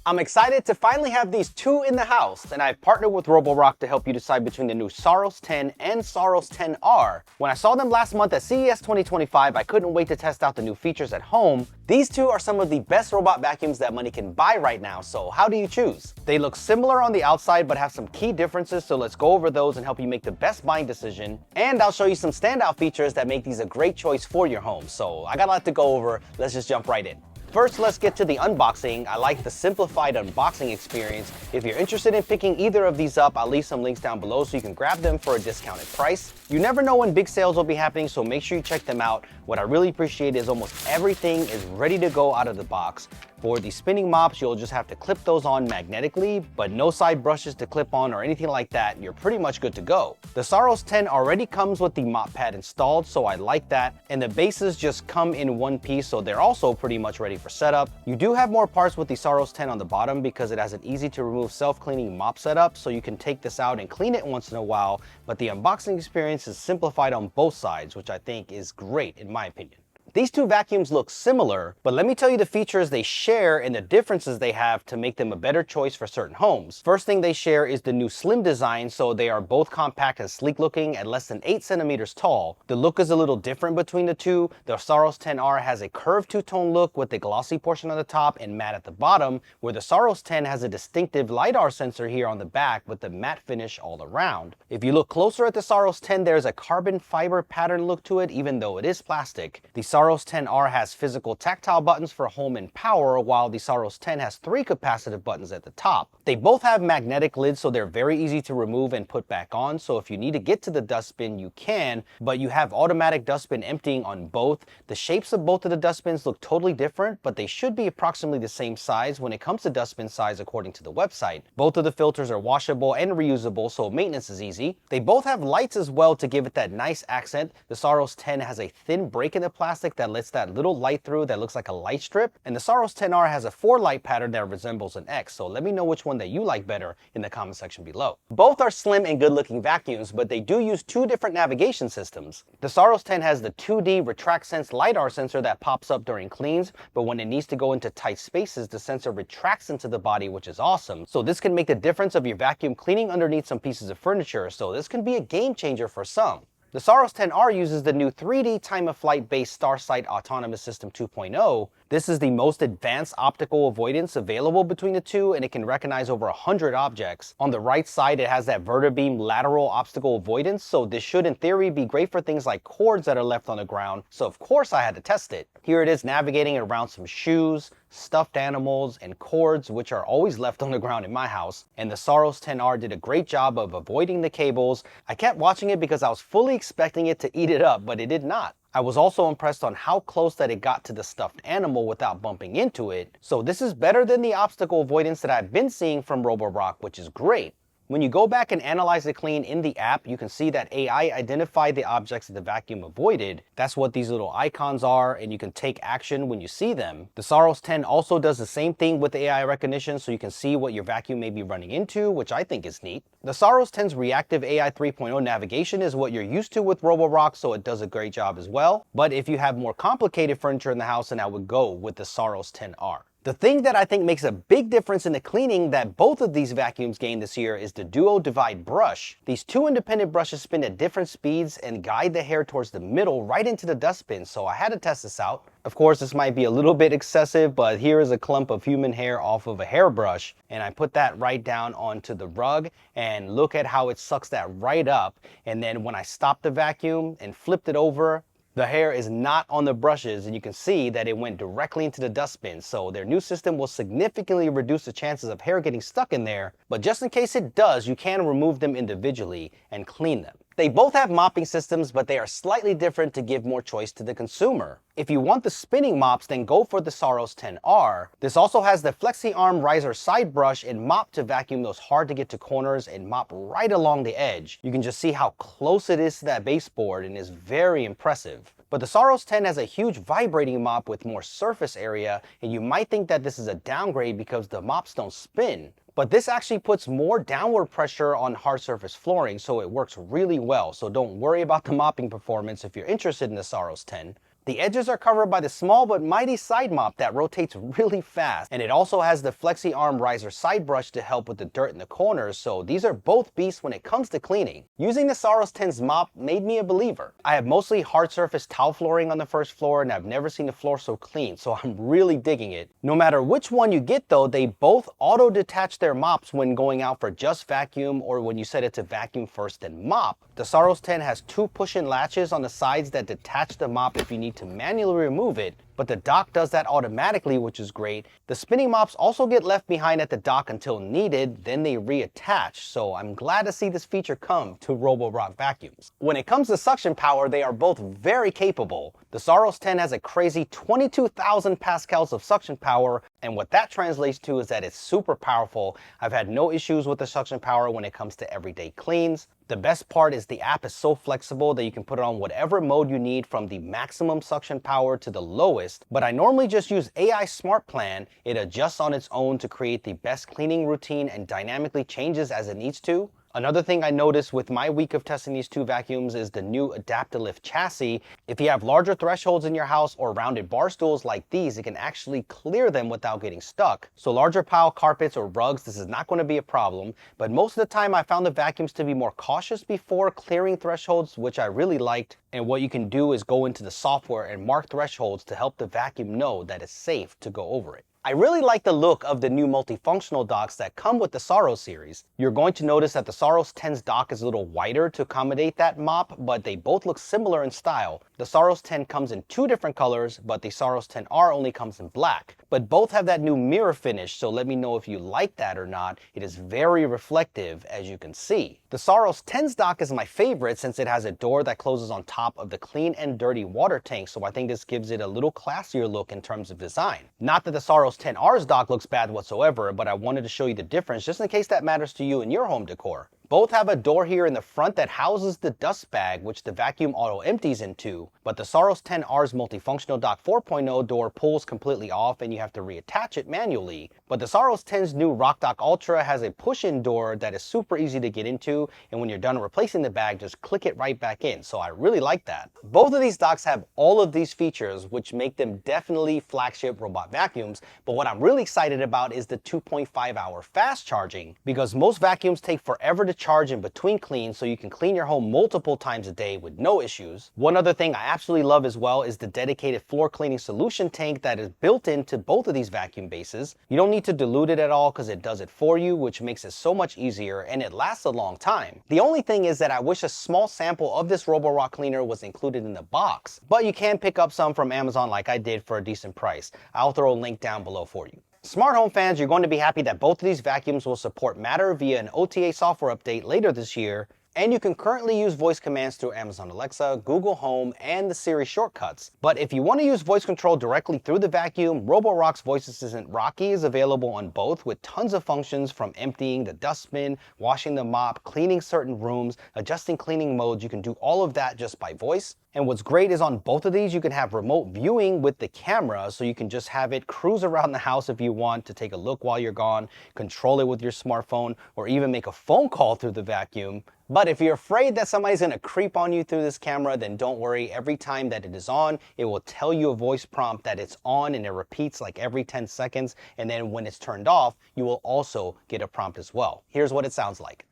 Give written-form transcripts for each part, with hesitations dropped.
I'm excited to finally have these two in the house, and I've partnered with Roborock to help you decide between the new Saros 10 and Saros 10R. When I saw them last month at CES 2025, I couldn't wait to test out the new features at home. These two are some of the best robot vacuums that money can buy right now, so how do you choose? They look similar on the outside but have some key differences, so let's go over those and help you make the best buying decision. And I'll show you some standout features that make these a great choice for your home. So I got a lot to go over, let's just jump right in. First, let's get to the unboxing. I like the simplified unboxing experience. If you're interested in picking either of these up, I'll leave some links down below so you can grab them for a discounted price. You never know when big sales will be happening, so make sure you check them out. What I really appreciate is almost everything is ready to go out of the box. For the spinning mops, you'll just have to clip those on magnetically, but no side brushes to clip on or anything like that. You're pretty much good to go. The Saros 10 already comes with the mop pad installed, so I like that. And the bases just come in one piece, so they're also pretty much ready for setup. You do have more parts with the Saros 10 on the bottom because it has an easy to remove self-cleaning mop setup, so you can take this out and clean it once in a while, but the unboxing experience is simplified on both sides, which I think is great in my opinion. These two vacuums look similar, but let me tell you the features they share and the differences they have to make them a better choice for certain homes. First thing they share is the new slim design, so they are both compact and sleek looking at less than 8 centimeters tall. The look is a little different between the two. The Saros 10R has a curved two-tone look with a glossy portion on the top and matte at the bottom, where the Saros 10 has a distinctive LiDAR sensor here on the back with the matte finish all around. If you look closer at the Saros 10, there's a carbon fiber pattern look to it, even though it is plastic. The Saros 10R has physical tactile buttons for home and power, while the Saros 10 has 3 capacitive buttons at the top. They both have magnetic lids, so they're very easy to remove and put back on, so if you need to get to the dustbin, you can, but you have automatic dustbin emptying on both. The shapes of both of the dustbins look totally different, but they should be approximately the same size when it comes to dustbin size according to the website. Both of the filters are washable and reusable, so maintenance is easy. They both have lights as well to give it that nice accent. The Saros 10 has a thin break in the plastic that lets that little light through that looks like a light strip, and the Saros 10R has a 4 light pattern that resembles an X, so let me know which one that you like better in the comment section below. Both are slim and good looking vacuums, but they do use 2 different navigation systems. The Saros 10 has the 2D Retract Sense LiDAR sensor that pops up during cleans, but when it needs to go into tight spaces, the sensor retracts into the body, which is awesome. So this can make the difference of your vacuum cleaning underneath some pieces of furniture, so this can be a game changer for some. The Saros 10R uses the new 3D time-of-flight based Starsight Autonomous System 2.0. This is the most advanced optical avoidance available between the two, and it can recognize over 100 objects. On the right side, it has that vertibeam lateral obstacle avoidance, so this should in theory be great for things like cords that are left on the ground, so of course I had to test it. Here it is navigating around some shoes, stuffed animals, and cords, which are always left on the ground in my house, and the Saros 10R did a great job of avoiding the cables. I kept watching it because I was fully expecting it to eat it up, but it did not. I was also impressed on how close that it got to the stuffed animal without bumping into it, so this is better than the obstacle avoidance that I've been seeing from Roborock, which is great. When you go back and analyze the clean in the app, you can see that AI identified the objects that the vacuum avoided. That's what these little icons are, and you can take action when you see them. The Saros 10 also does the same thing with AI recognition, so you can see what your vacuum may be running into, which I think is neat. The Saros 10's reactive AI 3.0 navigation is what you're used to with Roborock, so it does a great job as well. But if you have more complicated furniture in the house, then I would go with the Saros 10R. The thing that I think makes a big difference in the cleaning that both of these vacuums gained this year is the Duo Divide brush. These 2 independent brushes spin at different speeds and guide the hair towards the middle right into the dustbin, so I had to test this out. Of course, this might be a little bit excessive, but here is a clump of human hair off of a hairbrush, and I put that right down onto the rug, and look at how it sucks that right up. And then when I stopped the vacuum and flipped it over, the hair is not on the brushes, and you can see that it went directly into the dustbin, so their new system will significantly reduce the chances of hair getting stuck in there, but just in case it does, you can remove them individually and clean them. They both have mopping systems, but they are slightly different to give more choice to the consumer. If you want the spinning mops, then go for the Saros 10R. This also has the Flexi Arm Riser side brush and mop to vacuum those hard to get to corners and mop right along the edge. You can just see how close it is to that baseboard and is very impressive. But the Saros 10 has a huge vibrating mop with more surface area, and you might think that this is a downgrade because the mops don't spin. But this actually puts more downward pressure on hard surface flooring, so it works really well. So don't worry about the mopping performance if you're interested in the Saros 10. The edges are covered by the small but mighty side mop that rotates really fast, and it also has the flexi arm riser side brush to help with the dirt in the corners, so these are both beasts when it comes to cleaning. Using the Saros 10's mop made me a believer. I have mostly hard surface tile flooring on the first floor, and I've never seen the floor so clean, so I'm really digging it. No matter which one you get though, they both auto detach their mops when going out for just vacuum or when you set it to vacuum first then mop. The Saros 10 has two push-in latches on the sides that detach the mop if you need to manually remove it, but the dock does that automatically, which is great. The spinning mops also get left behind at the dock until needed, then they reattach, so I'm glad to see this feature come to Roborock vacuums. When it comes to suction power, they are both very capable. The Saros 10 has a crazy 22,000 pascals of suction power, and what that translates to is that it's super powerful. I've had no issues with the suction power when it comes to everyday cleans. The best part is the app is so flexible that you can put it on whatever mode you need, from the maximum suction power to the lowest, but I normally just use AI Smart Plan. It adjusts on its own to create the best cleaning routine and dynamically changes as it needs to. Another thing I noticed with my week of testing these two vacuums is the new Adaptalift chassis. If you have larger thresholds in your house or rounded bar stools like these, it can actually clear them without getting stuck. So larger pile carpets or rugs, this is not going to be a problem, but most of the time I found the vacuums to be more cautious before clearing thresholds, which I really liked. And what you can do is go into the software and mark thresholds to help the vacuum know that it's safe to go over it. I really like the look of the new multifunctional docks that come with the Saros series. You're going to notice that the Saros 10's dock is a little wider to accommodate that mop, but they both look similar in style. The Saros 10 comes in two different colors, but the Saros 10R only comes in black. But both have that new mirror finish, so let me know if you like that or not. It is very reflective, as you can see. The Saros 10's dock is my favorite since it has a door that closes on top of the clean and dirty water tank, so I think this gives it a little classier look in terms of design. Not that the Saros 10R's dock looks bad whatsoever, but I wanted to show you the difference just in case that matters to you in your home decor. Both have a door here in the front that houses the dust bag, which the vacuum auto empties into, but the Saros 10R's multifunctional dock 4.0 door pulls completely off and you have to reattach it manually. But the Saros 10's new Rock Dock Ultra has a push-in door that is super easy to get into, and when you're done replacing the bag, just click it right back in, so I really like that. Both of these docks have all of these features, which make them definitely flagship robot vacuums, but what I'm really excited about is the 2.5 hour fast charging, because most vacuums take forever to charge in between cleans, so you can clean your home multiple times a day with no issues. One other thing I absolutely love as well is the dedicated floor cleaning solution tank that is built into both of these vacuum bases. You don't need to dilute it at all because it does it for you, which makes it so much easier, and it lasts a long time. The only thing is that I wish a small sample of this Roborock cleaner was included in the box, but you can pick up some from Amazon like I did for a decent price. I'll throw a link down below for you. Smart home fans, you're going to be happy that both of these vacuums will support Matter via an OTA software update later this year, and you can currently use voice commands through Amazon Alexa, Google Home, and the Siri shortcuts. But if you want to use voice control directly through the vacuum, Roborock's voice assistant Rocky is available on both with tons of functions, from emptying the dustbin, washing the mop, cleaning certain rooms, adjusting cleaning modes. You can do all of that just by voice. And what's great is on both of these, you can have remote viewing with the camera, so you can just have it cruise around the house if you want to take a look while you're gone, control it with your smartphone, or even make a phone call through the vacuum. But if you're afraid that somebody's gonna creep on you through this camera, then don't worry. Every time that it is on, it will tell you a voice prompt that it's on, and it repeats like every 10 seconds. And then when it's turned off, you will also get a prompt as well. Here's what it sounds like.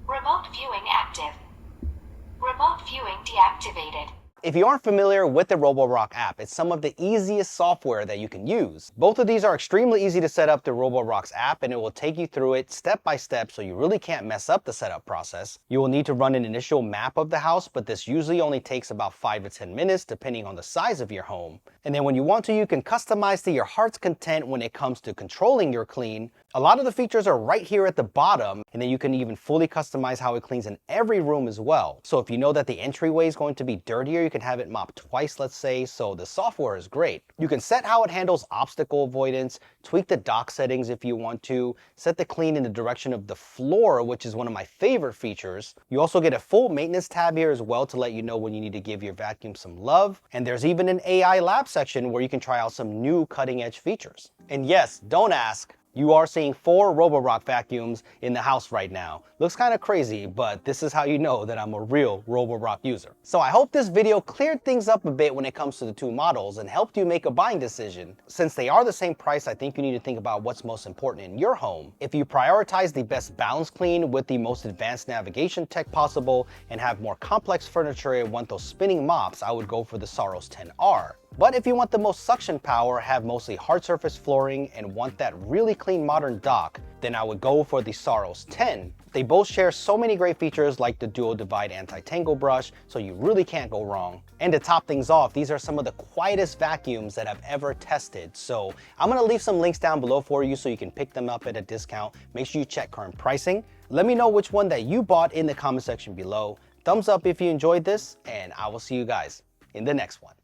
Remote viewing active. Remote viewing deactivated. If you aren't familiar with the Roborock app, it's some of the easiest software that you can use. Both of these are extremely easy to set up through Roborock's app, and it will take you through it step by step, so you really can't mess up the setup process. You will need to run an initial map of the house, but this usually only takes about 5 to 10 minutes depending on the size of your home. And then when you want to, you can customize to your heart's content when it comes to controlling your clean. A lot of the features are right here at the bottom, and then you can even fully customize how it cleans in every room as well. So if you know that the entryway is going to be dirtier, you can have it mopped twice, let's say, so the software is great. You can set how it handles obstacle avoidance, tweak the dock settings if you want to, set the clean in the direction of the floor, which is one of my favorite features. You also get a full maintenance tab here as well to let you know when you need to give your vacuum some love. And there's even an AI lab section where you can try out some new cutting edge features. And yes, don't ask, You are seeing 4 Roborock vacuums in the house right now. Looks kind of crazy, but this is how you know that I'm a real Roborock user. So I hope this video cleared things up a bit when it comes to the two models and helped you make a buying decision. Since they are the same price, I think you need to think about what's most important in your home. If you prioritize the best balance clean with the most advanced navigation tech possible and have more complex furniture and want those spinning mops, I would go for the Saros 10R. But if you want the most suction power, have mostly hard surface flooring, and want that really clean modern dock, then I would go for the Saros 10. They both share so many great features like the Dual Divide Anti-Tangle Brush, so you really can't go wrong. And to top things off, these are some of the quietest vacuums that I've ever tested. So I'm gonna leave some links down below for you so you can pick them up at a discount. Make sure you check current pricing. Let me know which one that you bought in the comment section below. Thumbs up if you enjoyed this, and I will see you guys in the next one.